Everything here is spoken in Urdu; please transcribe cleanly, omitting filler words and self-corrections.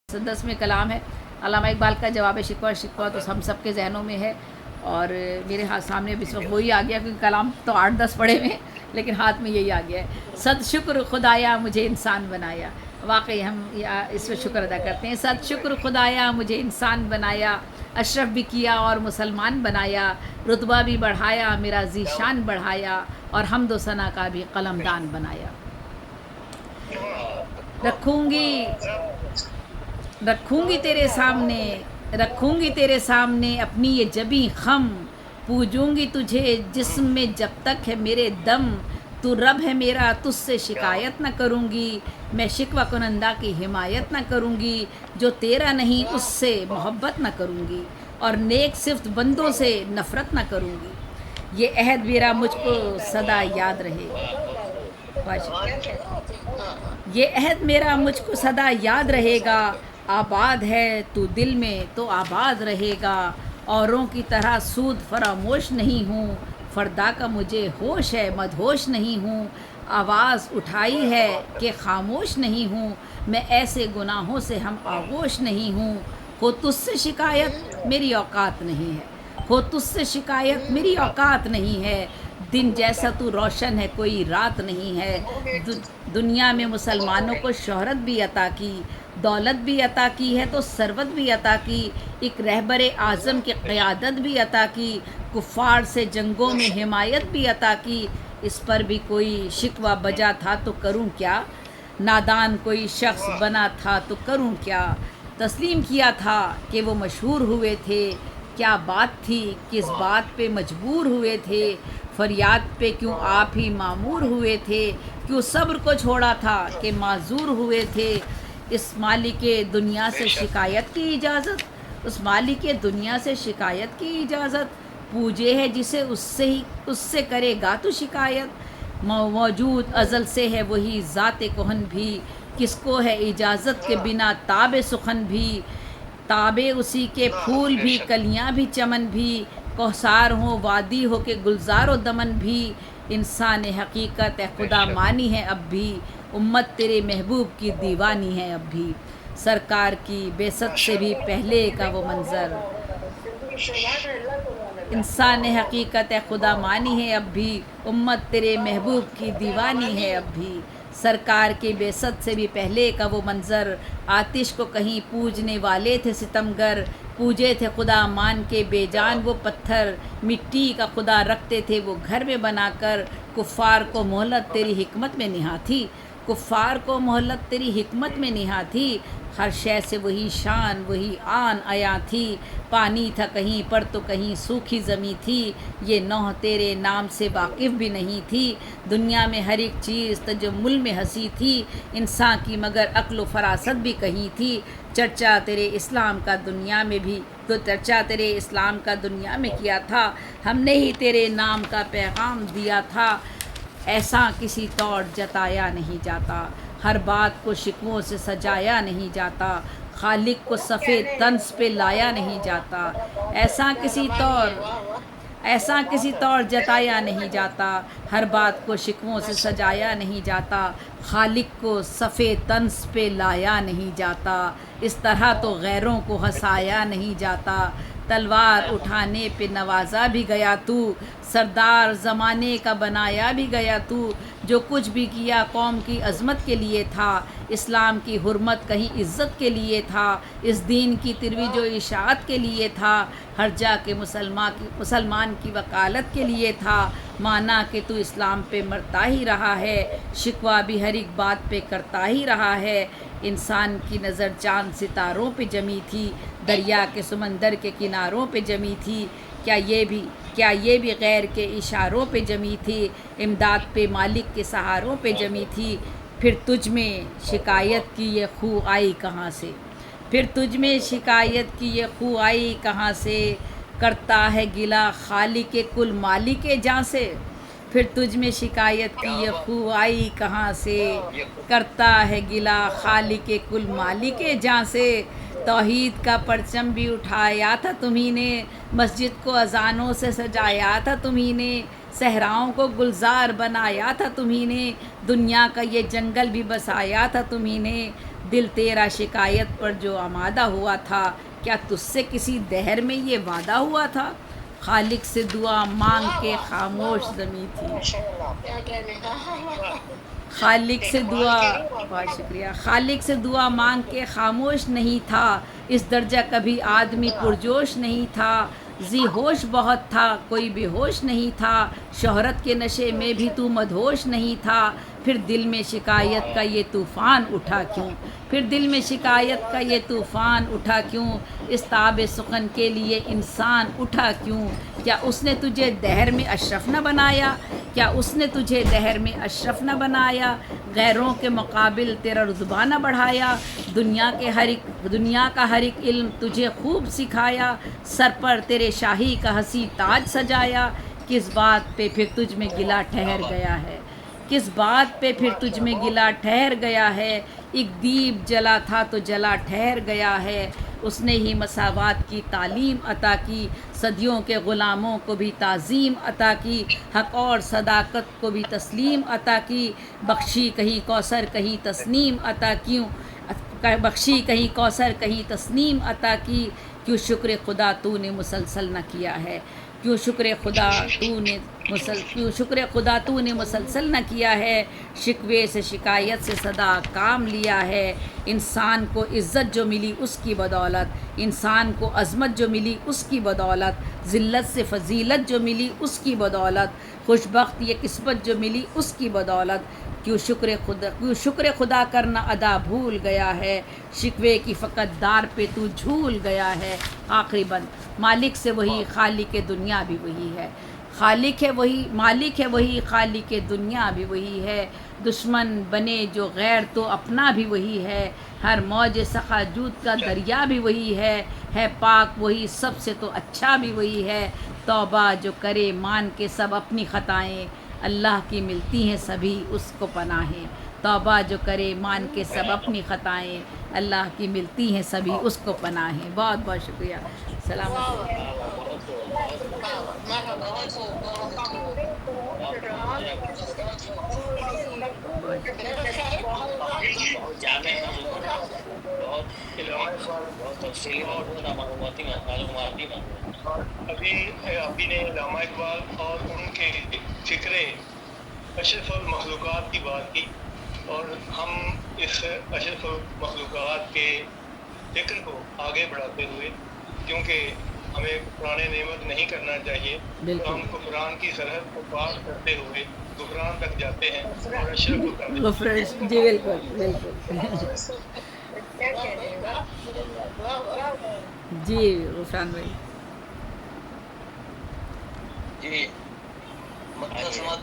10 میں کلام ہے۔ علامہ اقبال کا جواب شکوہ تو ہم سب کے ذہنوں میں ہے، اور میرے ہاتھ سامنے اس وقت وہی آ گیا، کیونکہ کلام تو 8-10 پڑھے ہوئے ہیں لیکن ہاتھ میں یہی آ گیا ہے۔ صد شکر خدایا مجھے انسان بنایا۔ واقعی ہم اس پہ شکر ادا کرتے ہیں۔ صد شکر خدایا مجھے انسان بنایا، اشرف بھی کیا اور مسلمان بنایا، رتبہ بھی بڑھایا، میرا ذیشان بڑھایا، اور حمد و ثنا کا بھی قلمدان بنایا۔ رکھوں گی تیرے سامنے اپنی یہ جبیں خم، پوجوں گی تجھے جسم میں جب تک ہے میرے دم، تو رب ہے میرا تجھ سے شکایت نہ کروں گی، میں شکوہ کنندہ کی حمایت نہ کروں گی، جو تیرا نہیں اس سے محبت نہ کروں گی، اور نیک صفت بندوں سے نفرت نہ کروں گی۔ یہ عہد میرا مجھ کو سدا یاد رہے گا، یہ عہد میرا مجھ کو سدا یاد رہے گا، آباد ہے تو دل میں تو آباد رہے گا، اوروں کی طرح سود فراموش نہیں ہوں، فردا کا مجھے ہوش ہے مدہوش نہیں ہوں، آواز اٹھائی ہے کہ خاموش نہیں ہوں، میں ایسے گناہوں سے ہم آغوش نہیں ہوں، ہو تجھ سے شکایت میری اوقات نہیں ہے، ہو تجھ سے شکایت میری اوقات نہیں ہے، دن جیسا تو روشن ہے کوئی رات نہیں ہے، دنیا میں مسلمانوں کو شہرت بھی عطا کی، دولت بھی عطا کی ہے تو ثروت بھی عطا کی، ایک رہبر اعظم کی قیادت بھی عطا کی، کفار سے جنگوں میں حمایت بھی عطا کی، اس پر بھی کوئی شکوہ بجا تھا تو کروں کیا، نادان کوئی شخص بنا تھا تو کروں کیا، تسلیم کیا تھا کہ وہ مشہور ہوئے تھے، کیا بات تھی کس بات پہ مجبور ہوئے تھے، فریاد پہ کیوں آپ ہی معمور ہوئے تھے، کیوں صبر کو چھوڑا تھا کہ معذور ہوئے تھے، اس مالک دنیا سے شکایت کی اجازت، اس مالک دنیا سے شکایت کی اجازت، پوجے ہے جسے اس سے کرے گا تو شکایت، موجود ازل سے ہے وہی ذات کہن بھی، کس کو ہے اجازت کے بنا تاب سخن بھی، تابے اسی کے پھول بھی کلیاں بھی چمن بھی، کوثار ہو وادی ہو کے گلزار و دمن بھی، انسان حقیقت ہے خدا مانی ہے اب بھی، امت تیرے محبوب کی دیوانی ہے اب بھی، سرکار کی بعثت سے بھی پہلے کا وہ منظر، انسان حقیقت ہے خدا مانی ہے اب بھی، امت تیرے محبوب کی دیوانی ہے اب بھی، سرکار کی بعثت سے بھی پہلے کا وہ منظر، آتش کو کہیں پوجنے والے تھے ستمگر، پوجے تھے خدا مان کے بے جان وہ پتھر، مٹی کا خدا رکھتے تھے وہ گھر میں بنا کر، کفار کو مہلت تیری حکمت میں نہا تھی، کفار کو مہلت تیری حکمت میں نہا تھی، ہر شے سے وہی شان وہی آن عیاں تھی، پانی تھا کہیں پر تو کہیں سوکھی زمیں تھی، یہ نوح تیرے نام سے واقف بھی نہیں تھی، دنیا میں ہر ایک چیز تجمل میں ہنسی تھی، انسان کی مگر عقل و فراست بھی کہیں تھی، چرچا تیرے اسلام کا دنیا میں بھی تو چرچا تیرے اسلام کا دنیا میں کیا تھا، ہم نے ہی تیرے نام کا پیغام دیا تھا، ایسا کسی طور جتایا نہیں جاتا، ہر بات کو شکووں سے سجایا نہیں جاتا، خالق کو سفید طنز پہ لایا نہیں جاتا، ایسا کسی طور جتایا نہیں جاتا، ہر بات کو شکووں سے سجایا نہیں جاتا، خالق کو سفید طنز پہ لایا نہیں جاتا، اس طرح تو غیروں کو ہنسایا نہیں جاتا، تلوار اٹھانے پہ نوازا بھی گیا تو، سردار زمانے کا بنایا بھی گیا تو، جو کچھ بھی کیا قوم کی عظمت کے لیے تھا، اسلام کی حرمت کہیں عزت کے لیے تھا، اس دین کی ترویج و اشاعت کے لیے تھا، ہر جا کے مسلمان کی وکالت کے لیے تھا، مانا کہ تو اسلام پہ مرتا ہی رہا ہے، شکوہ بھی ہر ایک بات پہ کرتا ہی رہا ہے، انسان کی نظر چاند ستاروں پہ جمی تھی، دریا کے سمندر کے کناروں پہ جمی تھی، کیا یہ بھی غیر کے اشاروں پہ جمی تھی، امداد پہ مالک کے سہاروں پہ جمی تھی، پھر تجھ میں شکایت کی یہ خو آئی کہاں سے، پھر تجھ میں شکایت کی یہ خو آئی کہاں سے، کرتا ہے گلہ خالق کل مالک جاں سے، پھر تجھ میں شکایت کی یہ خو آئی کہاں سے، کرتا ہے گلہ خالق کل مالک جاں سے، توحید کا پرچم بھی اٹھایا تھا تمہیں نے، مسجد کو اذانوں سے سجایا تھا تمہیں نے، صحراؤں کو گلزار بنایا تھا تمہیں نے، دنیا کا یہ جنگل بھی بسایا تھا تمہیں نے، دل تیرا شکایت پر جو آمادہ ہوا تھا، کیا تجھ سے کسی دہر میں یہ وعدہ ہوا تھا؟ خالق سے دعا مانگ کے خاموش زمیں تھی، خالق سے دعا، بہت شکریہ، خالق سے دعا مانگ کے خاموش نہیں تھا، اس درجہ کبھی آدمی پرجوش نہیں تھا، ذی ہوش بہت تھا کوئی بے ہوش نہیں تھا، شہرت کے نشے میں بھی تو مدہوش نہیں تھا، پھر دل میں شکایت کا یہ طوفان اٹھا کیوں، پھر دل میں شکایت کا یہ طوفان اٹھا کیوں، اس تاب سخن کے لیے انسان اٹھا کیوں، کیا اس نے تجھے دہر میں اشرف نہ بنایا، کیا اس نے تجھے دہر میں اشرف نہ بنایا، غیروں کے مقابل تیرا رتبہ نہ بڑھایا، دنیا کا ہر ایک علم تجھے خوب سکھایا، سر پر تیرے شاہی کا حسی تاج سجایا، کس بات پہ پھر تجھ میں گلہ ٹھہر گیا ہے، کس بات پہ پھر تجھ میں گلہ ٹھہر گیا ہے، ایک دیپ جلا تھا تو جلا ٹھہر گیا ہے، اس نے ہی مساوات کی تعلیم عطا کی، صدیوں کے غلاموں کو بھی تعظیم عطا کی، حق اور صداقت کو بھی تسلیم عطا کی، بخشی کہیں کوثر کہیں تسنیم عطا کیوں، بخشی کہیں کوثر کہیں تسنیم عطا کی، کیوں شکر خدا تو نے مسلسل نہ کیا ہے، کیوں شکر خدا تو نے مسلسل نہ کیا ہے، شکوے سے شکایت سے صدا کام لیا ہے، انسان کو عزت جو ملی اس کی بدولت، انسان کو عظمت جو ملی اس کی بدولت، ذلت سے فضیلت جو ملی اس کی بدولت، خوش بخت یہ قسمت جو ملی اس کی بدولت، کیوں شکر خدا کرنا ادا بھول گیا ہے، شکوے کی فقط دار پہ تو جھول گیا ہے۔ آخری بند، مالک سے وہی خالق دنیا بھی وہی ہے، خالق ہے وہی، مالک ہے وہی، خالق دنیا بھی وہی ہے، دشمن بنے جو غیر تو اپنا بھی وہی ہے، ہر موج سخا جود کا دریا بھی وہی ہے پاک وہی سب سے تو اچھا بھی وہی ہے، توبہ جو کرے مان کے سب اپنی خطائیں، اللہ کی ملتی ہیں سبھی اس کو پناہیں، توبہ جو کرے مان کے سب اپنی خطائیں، اللہ کی ملتی ہیں سبھی اس کو پناہیں۔ بہت بہت شکریہ، السلام علیکم۔ بہت جامع بہت بہت تفصیلی معلوماتی ابھی نے علامہ اقبال اور ان کے فکرے اشرف المخلوقات کی بات کی، اور ہم اس اشرف المخلوقات کے فکر کو آگے بڑھاتے ہوئے، کیونکہ ہمیں قرآن نعمت نہیں کرنا چاہیے، تو ہم قرآن کی سرحد کو پار کرتے ہوئے غفران تک جاتے ہیں اور اشرف کو کر دیتے ہیں۔ جی بالکل بالکل، جی غفران بھائی، جی مختصمات